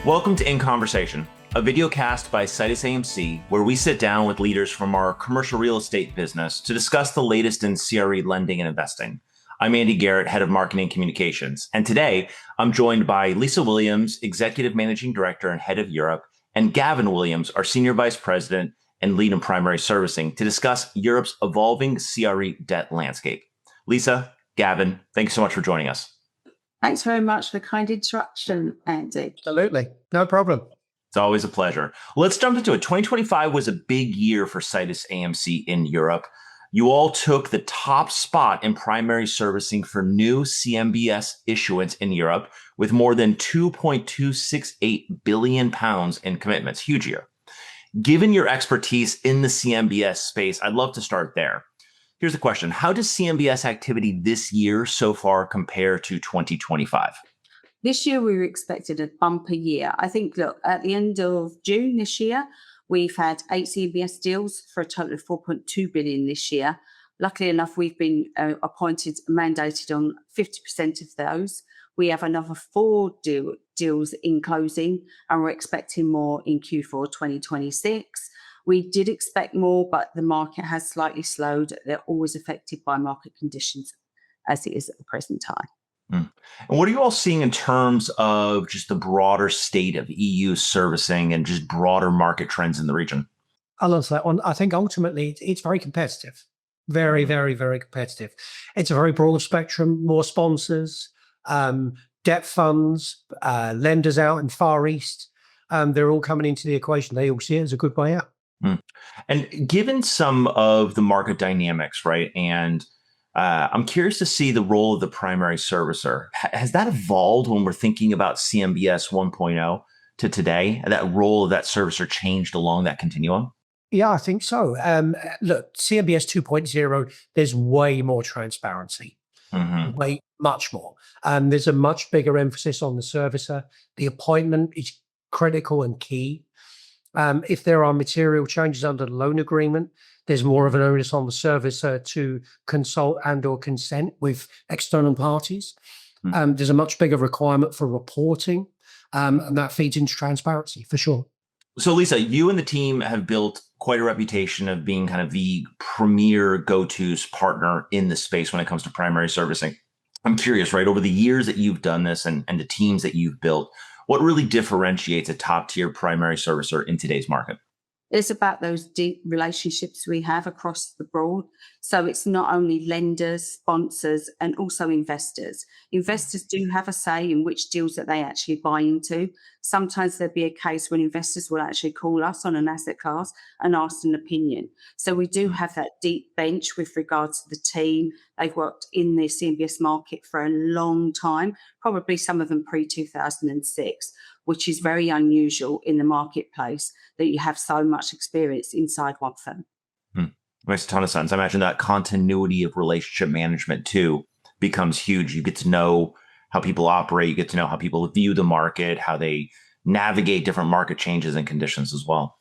Welcome to In Conversation, a video cast by SitusAMC, where we sit down with leaders from our commercial real estate business to discuss the latest in CRE lending and investing. I'm Andy Garrett, Head of Marketing and Communications, and today I'm joined by Lisa Williams, Executive Managing Director and Head of Europe, and Gavin Williams, our Senior Vice President and Lead in Primary Servicing, to discuss Europe's evolving CRE debt landscape. Lisa, Gavin, thanks so much for joining us. Thanks very much for the kind introduction, Andy. Absolutely. No problem. It's always a pleasure. Let's jump into it. 2025 was a big year for SitusAMC in Europe. You all took the top spot in primary servicing for new CMBS issuance in Europe with more than 2.268 billion pounds in commitments. Huge year. Given your expertise in the CMBS space, I'd love to start there. Here's the question. How does CMBS activity this year so far compare to 2025? This year, we were expected a bumper year. I think, look, at the end of June this year, we've had 8 CMBS deals for a total of 4.2 billion this year. Luckily enough, we've been mandated on 50% of those. We have another 4 deals in closing, and we're expecting more in Q4 2026. We did expect more, but the market has slightly slowed. They're always affected by market conditions as it is at the present time. And what are you all seeing in terms of just the broader state of EU servicing and just broader market trends in the region? I'll answer that one. I think ultimately it's very competitive. Very, very, very competitive. It's a very broad spectrum, more sponsors, debt funds, lenders out in Far East. They're all coming into the equation. They all see it as a good way out. And given some of the market dynamics, right, and I'm curious to see the role of the primary servicer. Has that evolved when we're thinking about CMBS 1.0 to today? That role of that servicer changed along that continuum? Yeah, I think so. Look, CMBS 2.0, there's way more transparency, way much more. There's a much bigger emphasis on the servicer. The appointment is critical and key. If there are material changes under the loan agreement, there's more of an onus on the servicer to consult and or consent with external parties. There's a much bigger requirement for reporting, and that feeds into transparency for sure. So Lisa, you and the team have built quite a reputation of being kind of the premier go-to's partner in the space when it comes to primary servicing. I'm curious, right, over the years that you've done this and the teams that you've built, what really differentiates a top-tier primary servicer in today's market? It's about those deep relationships we have across the board. So it's not only lenders, sponsors, and also investors. Investors do have a say in which deals that they actually buy into. Sometimes there'll be a case when investors will actually call us on an asset class and ask an opinion. So we do have that deep bench with regards to the team. They've worked in the CMBS market for a long time, probably some of them pre-2006, which is very unusual in the marketplace that you have so much experience inside one firm. Makes a ton of sense. I imagine that continuity of relationship management too becomes huge. You get to know how people operate, you get to know how people view the market, how they navigate different market changes and conditions as well.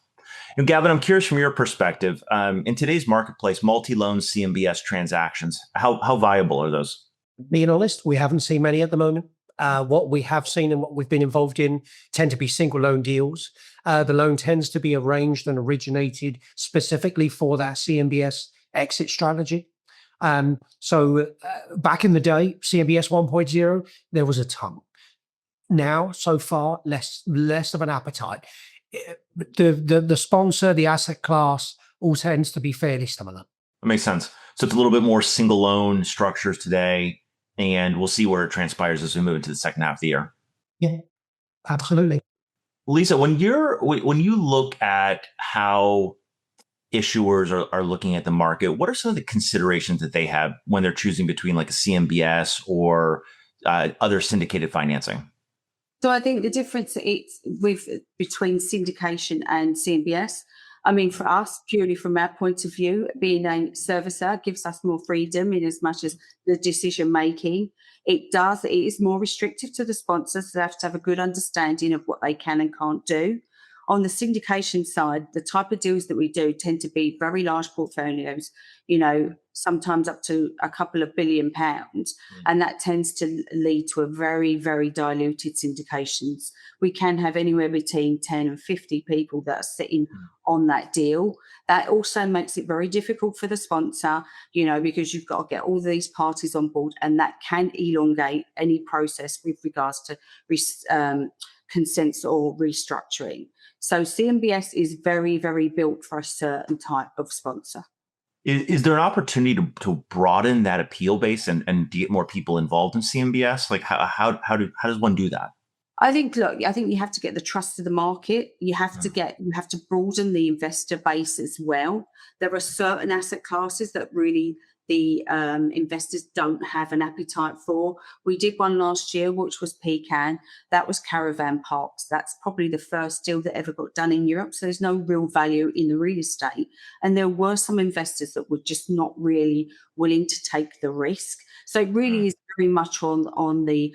And Gavin, I'm curious from your perspective, in today's marketplace, multi-loan CMBS transactions, how viable are those? Being honest, we haven't seen many at the moment. What we have seen and what we've been involved in tend to be single loan deals. The loan tends to be arranged and originated specifically for that CMBS exit strategy. So back in the day, CMBS 1.0, there was a ton. Now, so far, less of an appetite. The sponsor, the asset class, all tends to be fairly similar. That makes sense. So it's a little bit more single loan structures today, and we'll see where it transpires as we move into the second half of the year. Yeah, absolutely. Lisa, when you look at how issuers are looking at the market, what are some of the considerations that they have when they're choosing between like a CMBS or other syndicated financing? So I think the difference between syndication and CMBS, I mean, for us, purely from our point of view, being a servicer gives us more freedom in as much as the decision making. It is more restrictive to the sponsors. They have to have a good understanding of what they can and can't do. On the syndication side, the type of deals that we do tend to be very large portfolios, sometimes up to a couple of £1 billion. And that tends to lead to a very, very diluted syndications. We can have anywhere between 10 and 50 people that are sitting on that deal. That also makes it very difficult for the sponsor, because you've got to get all these parties on board, and that can elongate any process with regards to consents or restructuring. So CMBS is very, very built for a certain type of sponsor. Is there an opportunity to broaden that appeal base and to get more people involved in CMBS? Like how does one do that? I think you have to get the trust of the market. You have to broaden the investor base as well. There are certain asset classes that really the investors don't have an appetite for. We did one last year, which was Pecan. That was caravan parks. That's probably the first deal that ever got done in Europe. So there's no real value in the real estate. And there were some investors that were just not really willing to take the risk. So it really is very much on the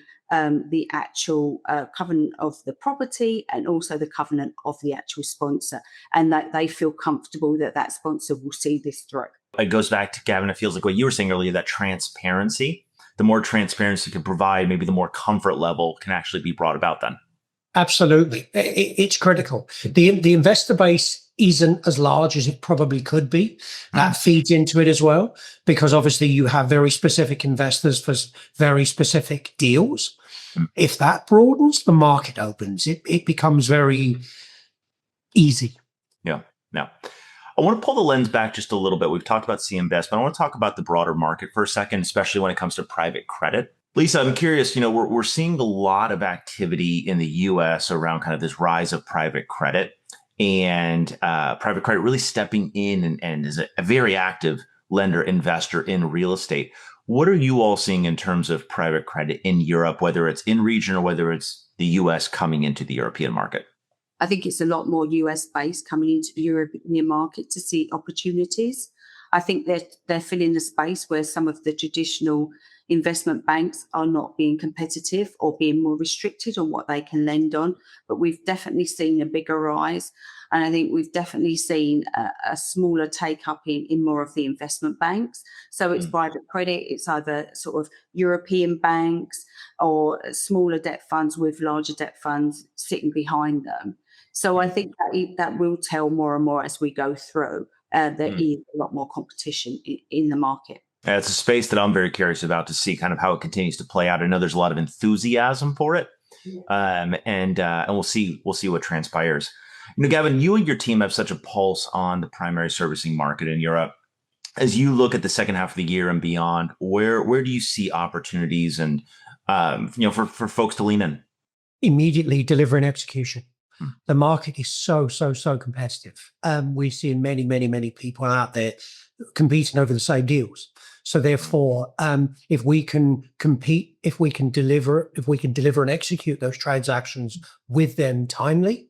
actual covenant of the property and also the covenant of the actual sponsor, and that they feel comfortable that sponsor will see this through. It goes back to, Gavin, it feels like what you were saying earlier, that transparency. The more transparency can provide, maybe the more comfort level can actually be brought about then. Absolutely. It's critical. The investor base isn't as large as it probably could be. That feeds into it as well, because obviously you have very specific investors for very specific deals. If that broadens, the market opens. It becomes very easy. Yeah. Now, I want to pull the lens back just a little bit. We've talked about CMBS, but I want to talk about the broader market for a second, especially when it comes to private credit. Lisa, I'm curious, we're seeing a lot of activity in the US around kind of this rise of private credit, and private credit really stepping in and is a very active lender investor in real estate. What are you all seeing in terms of private credit in Europe, whether it's in region or whether it's the US coming into the European market? I think it's a lot more US based coming into the European market to see opportunities. I think they're filling the space where some of the traditional investment banks are not being competitive or being more restricted on what they can lend on. But we've definitely seen a bigger rise. And I think we've definitely seen a smaller take up in more of the investment banks. So it's private credit, it's either sort of European banks or smaller debt funds with larger debt funds sitting behind them. So I think that will tell more and more as we go through. There is a lot more competition in the market. It's a space that I'm very curious about to see kind of how it continues to play out. I know there's a lot of enthusiasm for it, and we'll see what transpires. Gavin, you and your team have such a pulse on the primary servicing market in Europe. As you look at the second half of the year and beyond, where do you see opportunities and for folks to lean in? Immediately delivering execution. The market is so competitive. We're seeing many people out there competing over the same deals. So therefore, if we can compete, if we can deliver and execute those transactions with them timely,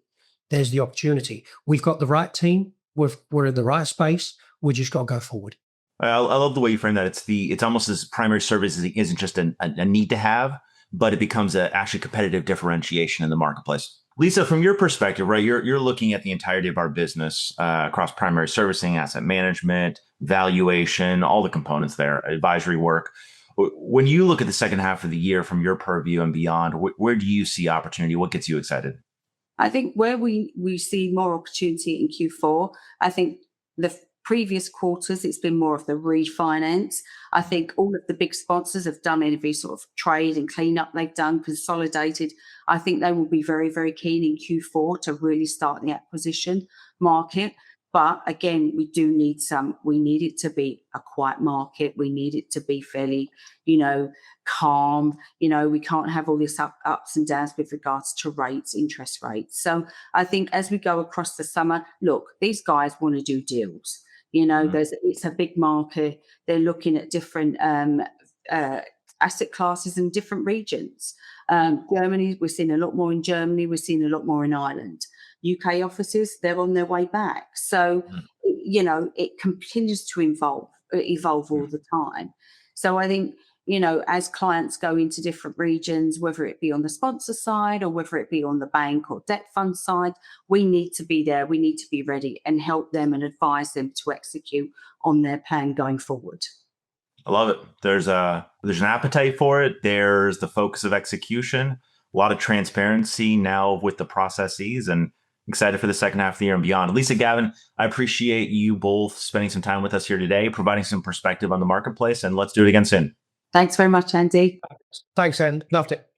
there's the opportunity. We've got the right team. We're in the right space. We just got to go forward. I love the way you frame that. It's almost as primary services isn't just a need to have, but it becomes actually competitive differentiation in the marketplace. Lisa, from your perspective, right, you're looking at the entirety of our business across primary servicing, asset management, valuation, all the components there, advisory work. When you look at the second half of the year from your purview and beyond, where do you see opportunity? What gets you excited? I think where we see more opportunity in Q4, I think the previous quarters, it's been more of the refinance. I think all of the big sponsors have done every sort of trade and cleanup they've done, consolidated. I think they will be very, very keen in Q4 to really start the acquisition market. But again, we need it to be a quiet market. We need it to be fairly, calm. We can't have all this ups and downs with regards to rates, interest rates. So I think as we go across the summer, look, these guys want to do deals. It's a big market. They're looking at different asset classes in different regions. Germany, we're seeing a lot more in Germany. We're seeing a lot more in Ireland. UK offices, they're on their way back. So, it continues to evolve all the time. So I think, as clients go into different regions, whether it be on the sponsor side or whether it be on the bank or debt fund side, we need to be there. We need to be ready and help them and advise them to execute on their plan going forward. I love it. There's an appetite for it. There's the focus of execution, a lot of transparency now with the processes, and excited for the second half of the year and beyond. Lisa, Gavin, I appreciate you both spending some time with us here today, providing some perspective on the marketplace, and let's do it again soon. Thanks very much, Andy. Thanks, Anne. Loved it.